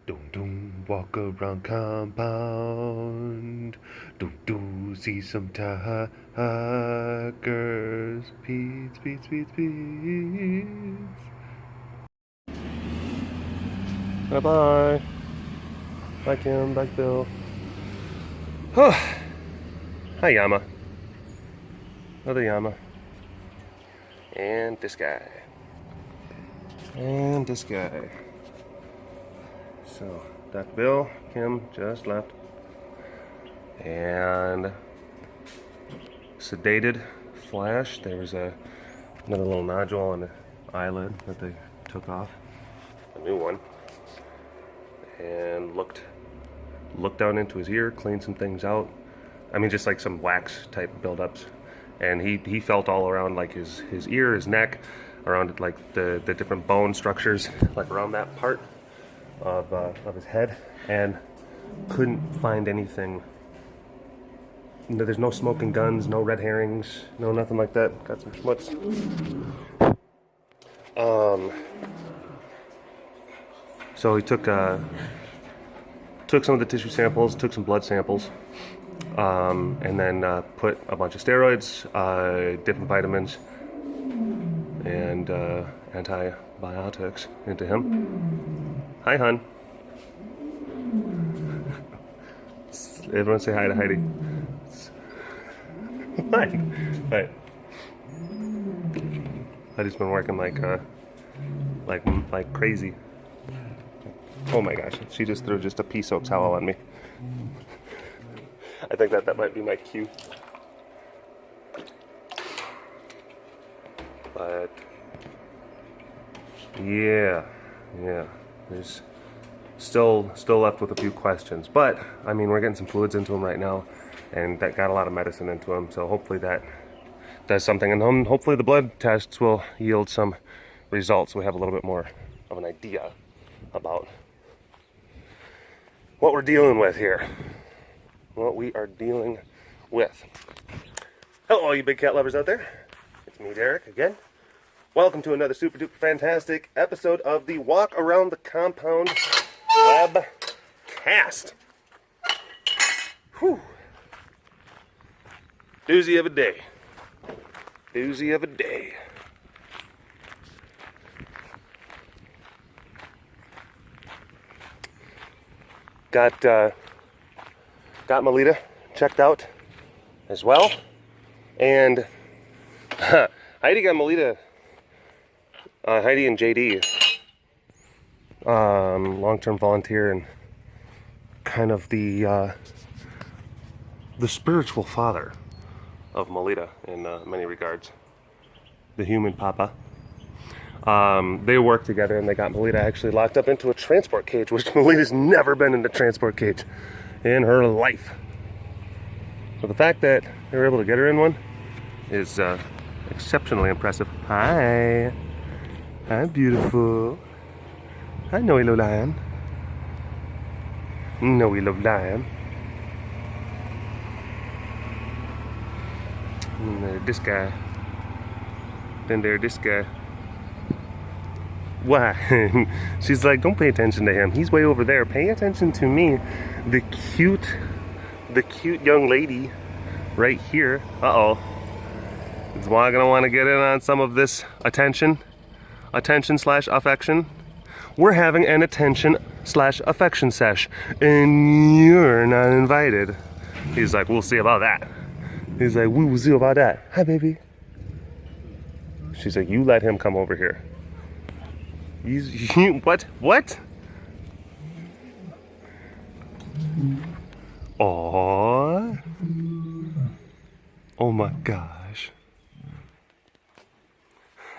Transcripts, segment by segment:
Doom doom, walk around compound. Doom doom, see some tigers. Pete's, Pete's, Pete's, Pete's. Bye bye. Bye Kim, bye Bill. Hi Yama. Another Yama. And this guy. And this guy. So, Dr. Bill, Kim just left. And sedated Flash. There was another little nodule on the eyelid that they took off. A new one. And looked down into his ear, cleaned some things out. I mean, just like some wax type buildups. And he felt all around like his ear, his neck, around like the different bone structures, like around that part of his head, and couldn't find anything. There's no smoking guns, no red herrings, no nothing like that. Got some schmutz. So he took some of the tissue samples, took some blood samples, and then put a bunch of steroids, different vitamins, and antibiotics into him. Hi, hon. Everyone say hi to Heidi. Hi. Hi. Heidi's been working like crazy. Oh my gosh, she just threw just a pea soaked towel on me. I think that might be my cue. But yeah. There's still left with a few questions, but I mean, we're getting some fluids into him right now, and that got a lot of medicine into him. So hopefully that does something, and hopefully the blood tests will yield some results. So we have a little bit more of an idea about what we're dealing with here. What we are dealing with. Hello, all you big cat lovers out there. It's me, Derek, again. Welcome to another super duper fantastic episode of the Walk Around the Compound webcast. Whew. Doozy of a day. Doozy of a day. Got Melita checked out as well, and Heidi got Melita. Heidi and JD, long-term volunteer and kind of the spiritual father of Melita in many regards, the human papa. They worked together and they got Melita actually locked up into a transport cage, which Melita's never been in a transport cage in her life. So the fact that they were able to get her in one is exceptionally impressive. Hi. Hi, beautiful. Hi, Noe Little Lion. Noe Little Lion. And there, this guy. Then there, this guy. Why? She's like, don't pay attention to him. He's way over there. Pay attention to me. The cute young lady right here. Uh-oh. Is Wa gonna want to get in on some of this attention? Attention/affection. We're having an attention/affection sesh, and you're not invited. He's like, we'll see about that. He's like, we will see about that. Hi, baby. She's like, you let him come over here. What? Aww. Oh my gosh.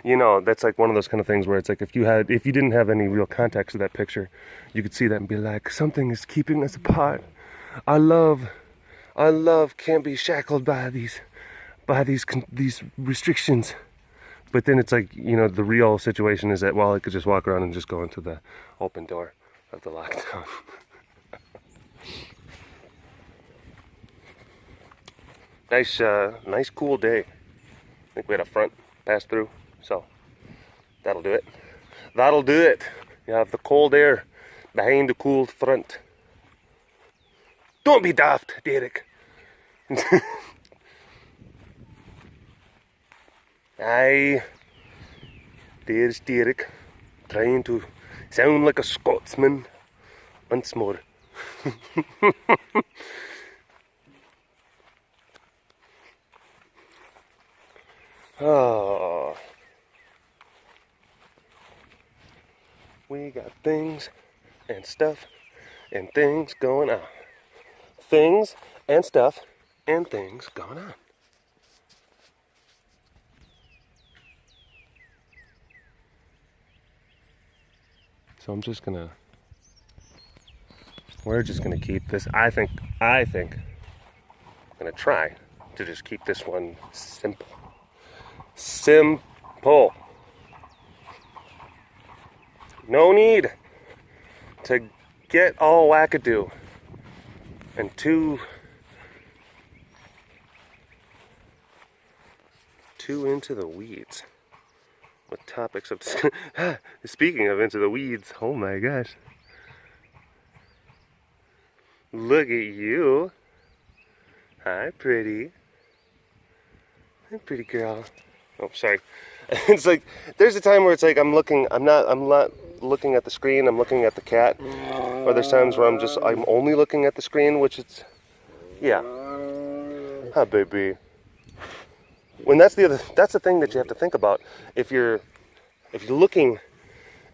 You know, that's like one of those kind of things where it's like if you didn't have any real context to that picture, you could see that and be like, something is keeping us apart. Our love can't be shackled by these restrictions. But then it's like, you know, the real situation is that, well, I could just walk around and just go into the open door of the lockdown. Nice cool day. I think we had a front pass through. So, that'll do it. You have the cold air behind the cold front. Don't be daft, Derek. Aye, there's Derek, trying to sound like a Scotsman once more. Oh, we got things and stuff and things going on. Things and stuff and things going on. So we're just gonna keep this. I think I'm gonna try to just keep this one simple. Simple. No need to get all wackadoo and too into the weeds with topics of speaking of into the weeds. Oh my gosh. Look at you. Hi, pretty. Hi, pretty girl. Oh, sorry. It's like there's a time where it's like I'm not looking at the screen, I'm looking at the cat. Or there's times where I'm only looking at the screen, which it's yeah. Hi, baby. When that's the thing that you have to think about. If you're looking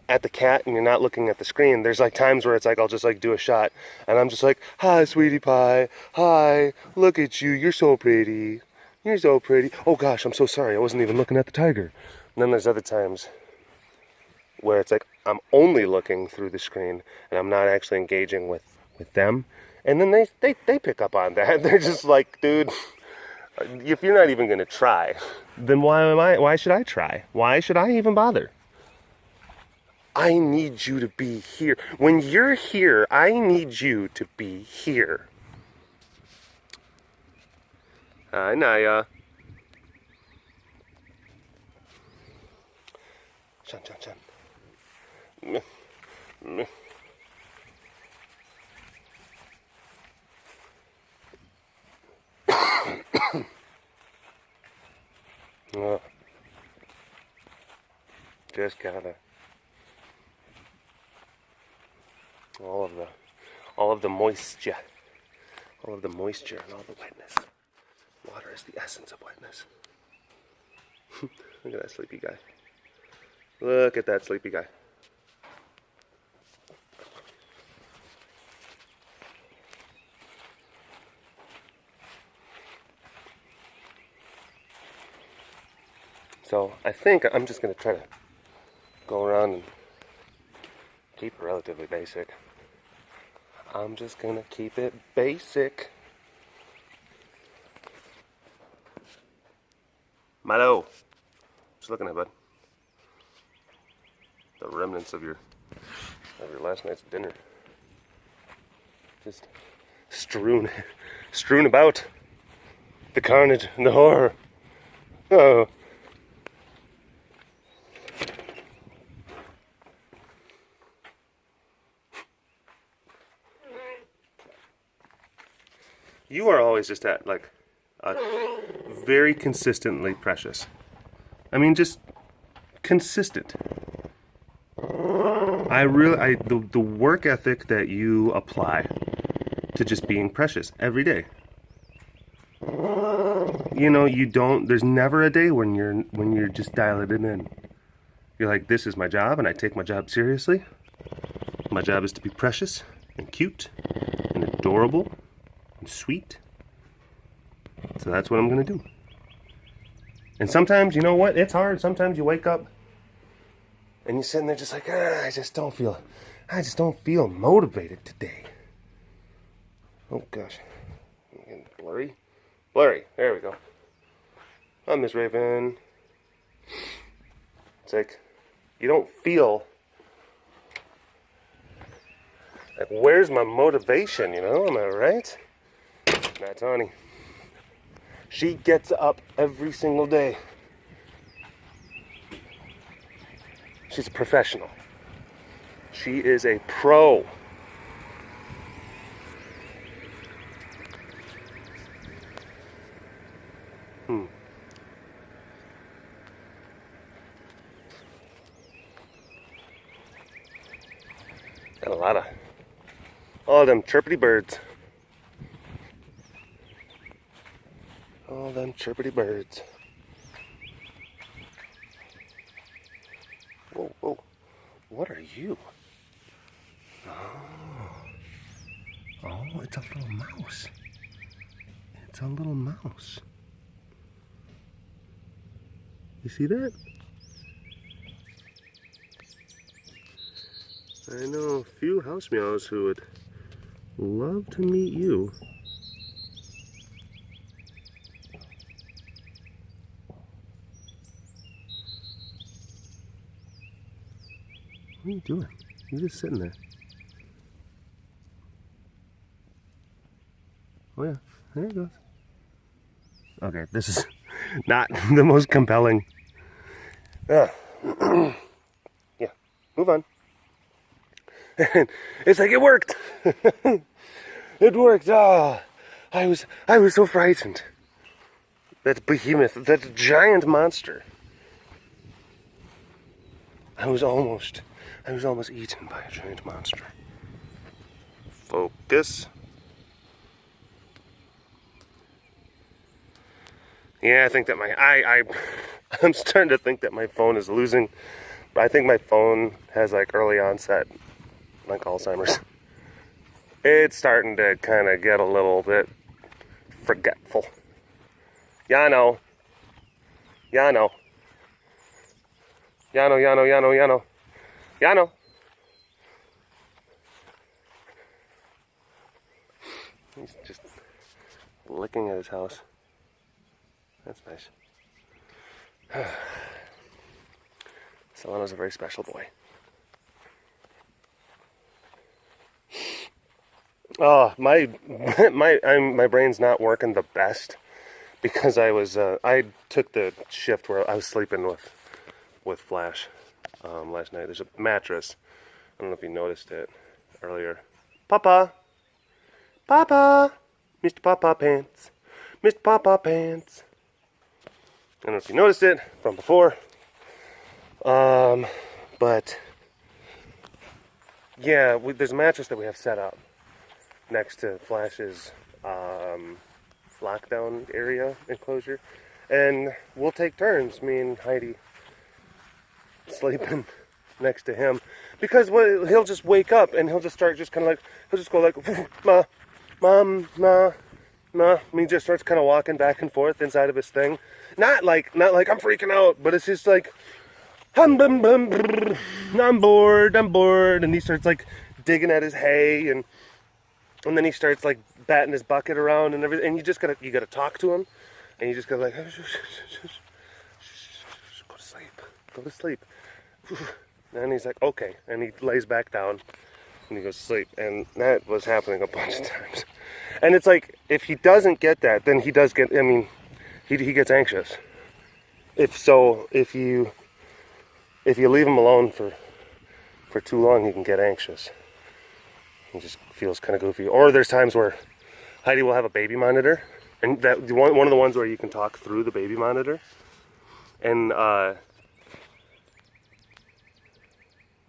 at the cat and you're not looking at the screen, there's like times where it's like I'll just like do a shot and I'm just like, hi, sweetie pie. Hi, look at you. You're so pretty. You're so pretty. Oh gosh, I'm so sorry. I wasn't even looking at the tiger. And then there's other times where it's like I'm only looking through the screen and I'm not actually engaging with them. And then they pick up on that. They're just like, dude, if you're not even going to try, then why should I try? Why should I even bother? I need you to be here. When you're here, I need you to be here. Hi, Naya. Shun. Meh. Oh, just gotta all of the moisture and all the wetness. Water is the essence of wetness. Look at that sleepy guy. Look at that sleepy guy. So I think I'm just going to try to go around and keep it relatively basic. I'm just going to keep it basic. Milo, just looking at, bud. The remnants of your last night's dinner. Just strewn about. The carnage and the horror. Oh. You are always just at like very consistently precious. I mean, just consistent. The work ethic that you apply to just being precious every day. You know, there's never a day when you're just dialing it in. You're like, this is my job and I take my job seriously. My job is to be precious and cute and adorable and sweet. So that's what I'm gonna do. And sometimes, you know what? It's hard. Sometimes you wake up and you're sitting there just like, I just don't feel motivated today. Oh gosh, I'm getting blurry. There we go. Oh, Miss Raven. It's like you don't feel like, where's my motivation? You know, am I right? Not Tawny. She gets up every single day. She's a professional. She is a pro. Got a lot of all them chirpity birds. All them chirpity birds. Whoa, whoa. What are you? Oh, it's a little mouse. It's a little mouse. You see that? I know a few house meows who would love to meet you. What are you doing? You're just sitting there. Oh yeah, there it goes. Okay, this is not the most compelling. Yeah, move on. It's like it worked. It worked. Ah, I was so frightened. That behemoth, that giant monster. I was almost eaten by a giant monster. Focus. Yeah, I think that I'm starting to think that my phone is losing. I think my phone has like early onset, like Alzheimer's. It's starting to kind of get a little bit forgetful. Yano. Yano. Yano, Yano, Yano, Yano. Yano. He's just licking at his house. That's nice. Solano's a very special boy. Oh, my brain's not working the best because I took the shift where I was sleeping with Flash last night. There's a mattress. I don't know if you noticed it earlier. Papa, Mr. Papa Pants, Mr. Papa Pants. I don't know if you noticed it from before, but yeah, there's a mattress that we have set up next to Flash's lockdown area enclosure, and we'll take turns, me and Heidi, sleeping next to him, because he'll just wake up and he'll just start he'll just go like, ma, mom, ma. No, he just starts kind of walking back and forth inside of his thing. Not like I'm freaking out, but it's just like, I'm bored, and he starts like digging at his hay, and then he starts like batting his bucket around and everything. And you gotta talk to him, and you just gotta like, go to sleep. And he's like, okay, and he lays back down and he goes to sleep, and that was happening a bunch of times. And it's like, if he doesn't get that, then he does get, he gets anxious. If you leave him alone for too long, he can get anxious. He just feels kind of goofy. Or there's times where Heidi will have a baby monitor, and that one of the ones where you can talk through the baby monitor, and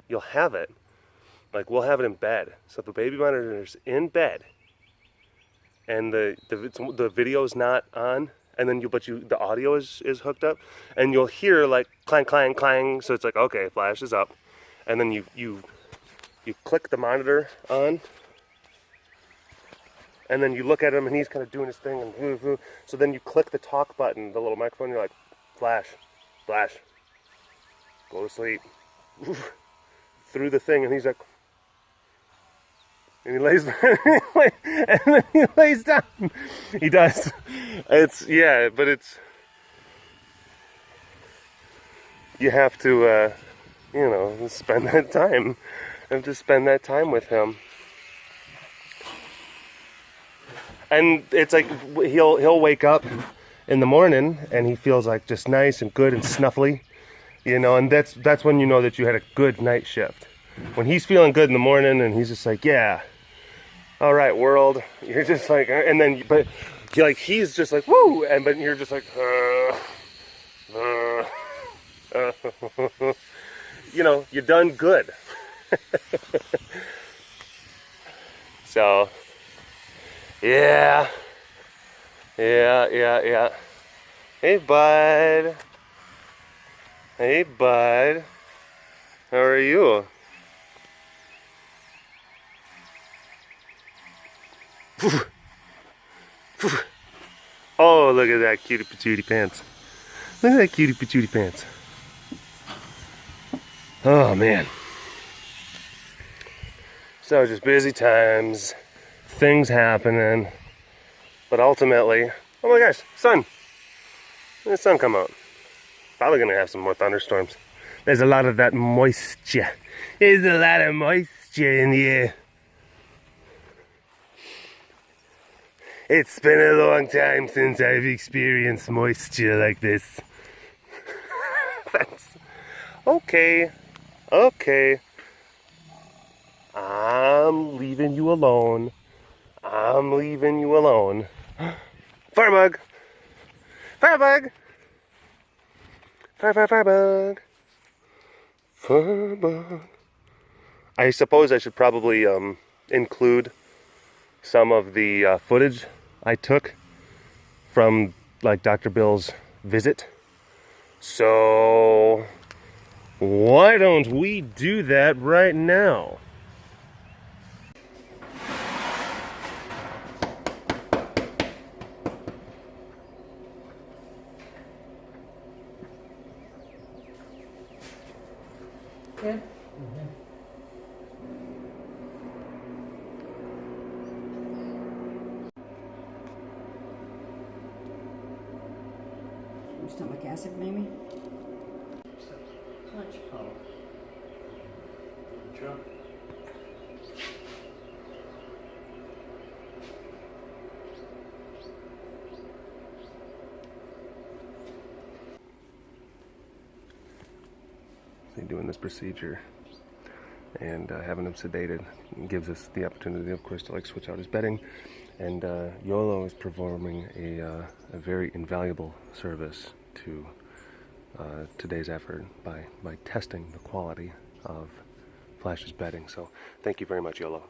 you'll have it, like we'll have it in bed. So if the baby monitor is in bed, and the video's not on, and then the audio is hooked up, and you'll hear like clang, clang, clang. So it's like, okay, Flash is up, and then you click the monitor on, and then you look at him, and he's kind of doing his thing, and so then you click the talk button, the little microphone. You're like, Flash, go to sleep, through the thing, and he's like. And he lays and then he lays down. He does. You have to spend that time. You have to spend that time with him. And it's like he'll wake up in the morning and he feels like just nice and good and snuffly, and that's when you know that you had a good night shift. when he's feeling good in the morning and he's just like, yeah, all right, world, you're just like, and then, but like, he's just like, woo, and but you're just like, you know, you done good. So, yeah. Hey, bud. Hey, bud. How are you? Oh, look at that cutie patootie pants. Look at that cutie patootie pants. Oh, man. So just busy times, things happening, but ultimately, oh my gosh, sun. When the sun come out. Probably gonna have some more thunderstorms. There's a lot of that moisture. There's a lot of moisture in the air. It's been a long time since I've experienced moisture like this. That's okay. Okay. I'm leaving you alone. I'm leaving you alone. Firebug! Firebug! Firebug! Firebug! I suppose I should probably include some of the footage I took from like Dr. Bill's visit. So why don't we do that right now? Good? Stomach acid, maybe? Punch pump. Sure. So doing this procedure and having him sedated gives us the opportunity, of course, to like switch out his bedding. And YOLO is performing a very invaluable service to today's effort by testing the quality of Flash's bedding. So thank you very much, YOLO.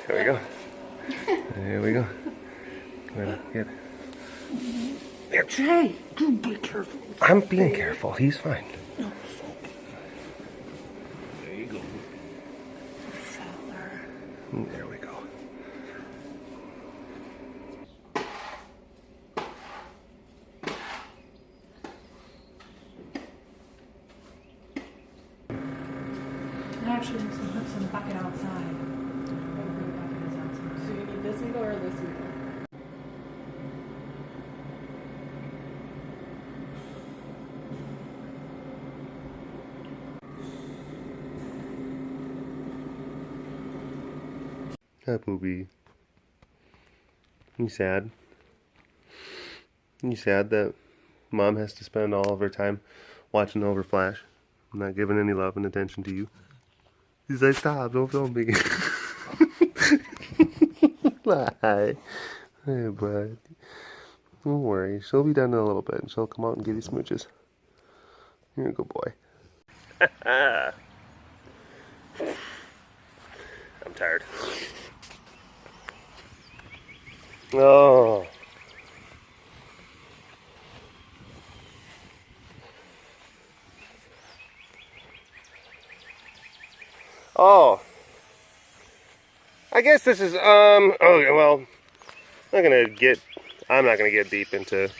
There we go. There we go. Get. There. Hey, you be careful. I'm being careful. He's fine. No, There you go. feller. There we go. Actually, there's some hooks in the bucket outside. Whatever the bucket is outside. So you need this needle or this needle? Hi, Booby. You sad? You sad that Mom has to spend all of her time watching over Flash, not giving any love and attention to you? He's like, stop, don't film me. Hi. Hey, bud. Don't worry, she'll be done in a little bit and she'll come out and give you smooches. You're a good boy. I'm tired. Oh. Oh. I guess this is, okay, well, I'm not gonna get deep into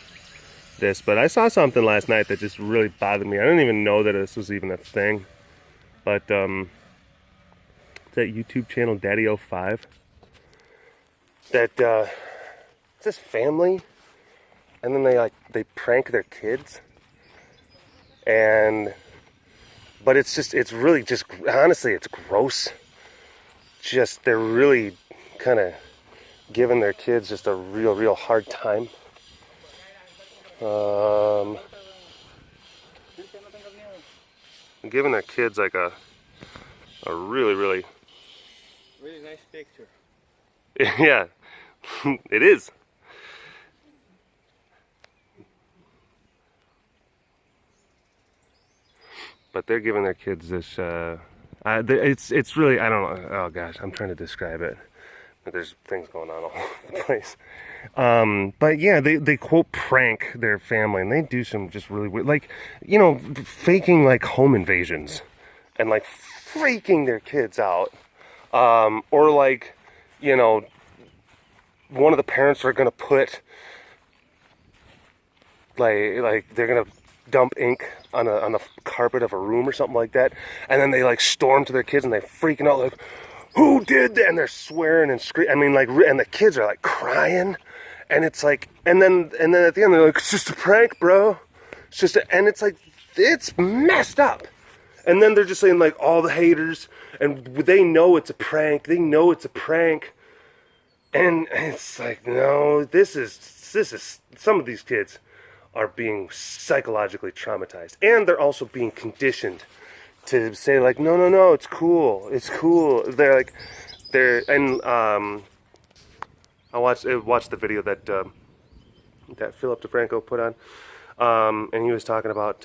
this, but I saw something last night that just really bothered me. I didn't even know that this was even a thing. But that YouTube channel Daddy05, that it's this family, and then they prank their kids, but it's really just, honestly, it's gross. Just, they're really kind of giving their kids just a real hard time. Giving their kids like a really nice picture. yeah, it is. But they're giving their kids this. It's really, I don't know. Oh gosh, I'm trying to describe it. But there's things going on all over the place. But yeah, they quote prank their family, and they do some just really weird, like, you know, faking like home invasions, and like freaking their kids out, or like, you know, one of the parents are gonna put like they're gonna dump ink on the carpet of a room or something like that, and then they like storm to their kids and they freaking out like, who did that? And they're swearing and screaming. I mean, like, and the kids are like crying, and it's like, and then at the end they're like, it's just a prank, bro. It's just and it's like, it's messed up. And then they're just saying like all the haters, and they know it's a prank. They know it's a prank, and it's like, no, this is some of these kids are being psychologically traumatized, and they're also being conditioned to say like, no, it's cool. And I watched the video that Philip DeFranco put on, and he was talking about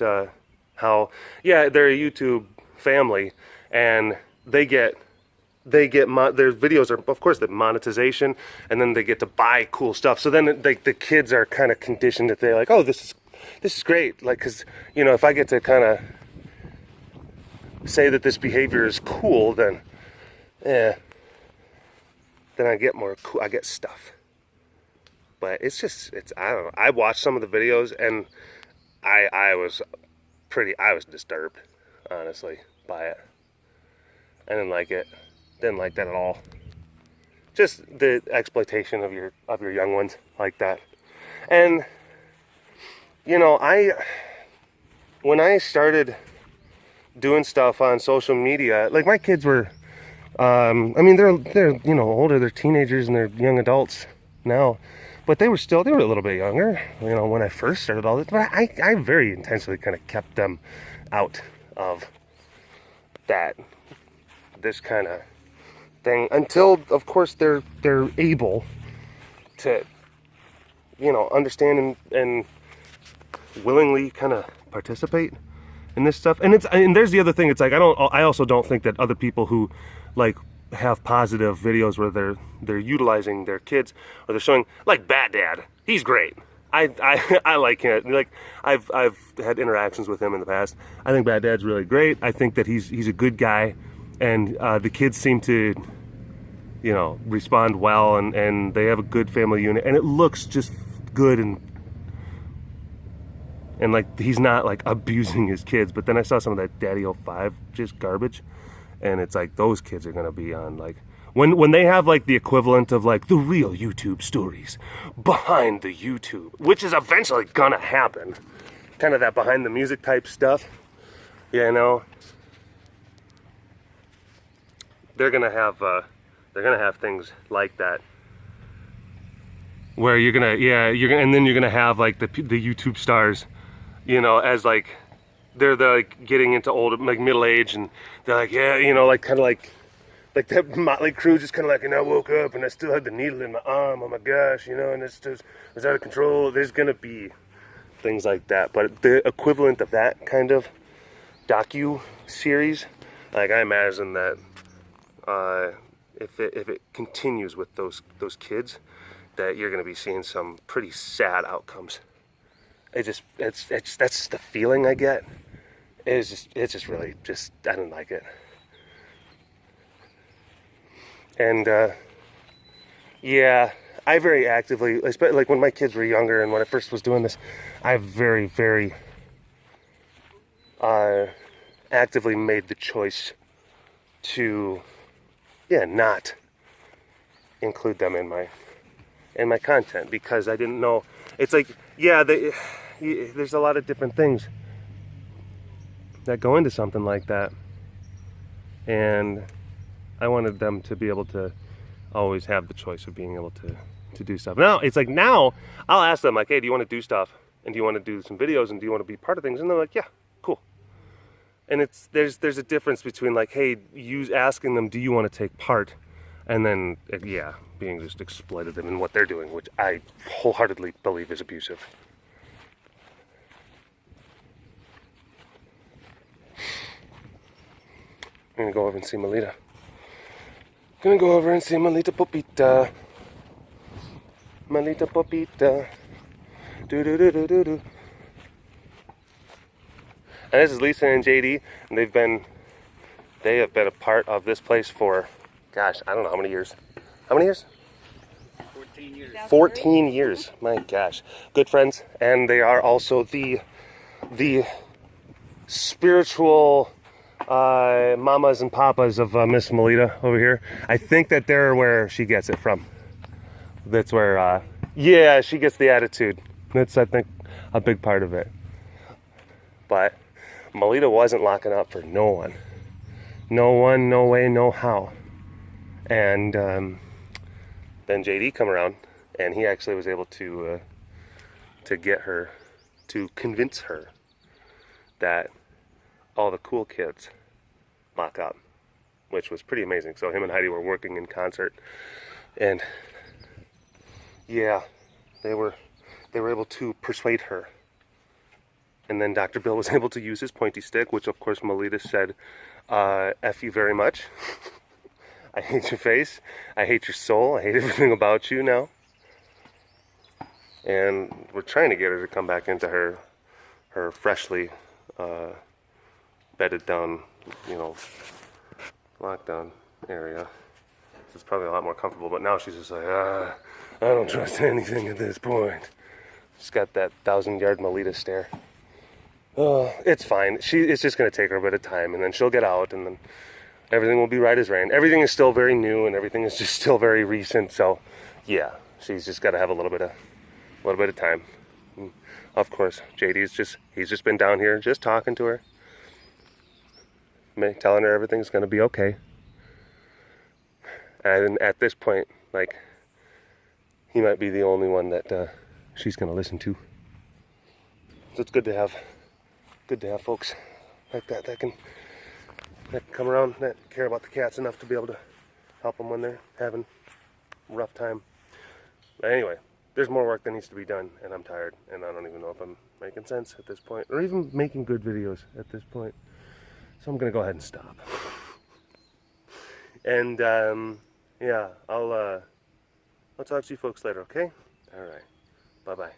how, yeah, they're a YouTube family, and their videos are, of course, the monetization, and then they get to buy cool stuff. So then the kids are kind of conditioned that they're like, oh, this is great, like, because, you know, if I get to kind of say that this behavior is cool, then I get more cool, I get stuff. But it's I don't know. I watched some of the videos, and I was disturbed, honestly, by it. I didn't like it. Didn't like that at all. Just the exploitation of your young ones like that. And you know, when I started doing stuff on social media, like, my kids were, I mean, they're you know, older, they're teenagers and they're young adults now, but they were a little bit younger, you know, when I first started all this. But I very intentionally kind of kept them out of this kind of thing until, of course, they're able to, you know, understand and willingly kind of participate in this stuff. And there's the other thing. It's like, I also don't think that other people who like have positive videos where they're utilizing their kids, or they're showing, like, Bat Dad. He's great. I like him. Like, I've had interactions with him in the past. I think Bat Dad's really great. I think that he's a good guy, and the kids seem to, you know, respond well, and they have a good family unit, and it looks just good, and like, he's not like abusing his kids. But then I saw some of that Daddy05 just garbage, and it's like, those kids are gonna be on, like, when they have like the equivalent of like the real YouTube stories behind the YouTube, which is eventually gonna happen, kind of that behind the music type stuff, you know, they're gonna have things like that, where you're gonna and then you're gonna have like the YouTube stars, you know, as like they're like getting into old, like, middle age, and they're like, yeah, you know, like, kind of like that Motley Crue, just kind of like, and I woke up and I still had the needle in my arm, oh my gosh, you know, and it was out of control. There's gonna be things like that, but the equivalent of that kind of docu series, like, I imagine that if it continues with those kids, that you're gonna be seeing some pretty sad outcomes. It's that's just the feeling I get. It's just really, I don't like it. And yeah, I very actively, especially like when my kids were younger and when I first was doing this, I very, very actively made the choice to, yeah, not include them in my content, because I didn't know. It's like, yeah, there's a lot of different things that go into something like that, and I wanted them to be able to always have the choice of being able to do stuff. Now it's like, now I'll ask them like, hey, do you want to do stuff, and do you want to do some videos, and do you want to be part of things? And they're like, yeah, cool. And there's a difference between like, hey, asking them, do you want to take part, and then yeah, being just exploitative in what they're doing, which I wholeheartedly believe is abusive. I'm gonna go over and see Melita. Melita Popita. Melita Popita. Do do do do do do. And this is Lisa and JD, and they have been a part of this place for, gosh, I don't know how many years. How many years? 14 years. 14 years. My gosh. Good friends, and they are also the spiritual mamas and papas of Miss Melita over here. I think that they're where she gets it from. That's where, yeah, she gets the attitude. That's, I think, a big part of it. But Melita wasn't locking up for no one. No one, no way, no how. And then JD come around, and he actually was able to get her, to convince her that all the cool kids lock up, which was pretty amazing. So him and Heidi were working in concert, and yeah, they were able to persuade her. And then Dr. Bill was able to use his pointy stick, which of course Melita said, F you very much. I hate your face. I hate your soul. I hate everything about you now. And we're trying to get her to come back into her freshly bedded down, lockdown area. So it's probably a lot more comfortable, but now she's just like, I don't trust anything at this point. She's got that 1,000-yard Melita stare. It's fine. It's just going to take her a bit of time, and then she'll get out, and then everything will be right as rain. Everything is still very new, and everything is just still very recent. So, yeah, she's just got to have a little bit of time. And of course, JD's he's just been down here, just talking to her, telling her everything's going to be okay. And at this point, like, he might be the only one that she's going to listen to. So it's good to have folks like that can come around, that care about the cats enough to be able to help them when they're having a rough time. But anyway, there's more work that needs to be done, and I'm tired, and I don't even know if I'm making sense at this point, or even making good videos at this point. So I'm gonna go ahead and stop. And yeah, I'll talk to you folks later, okay? All right, bye-bye.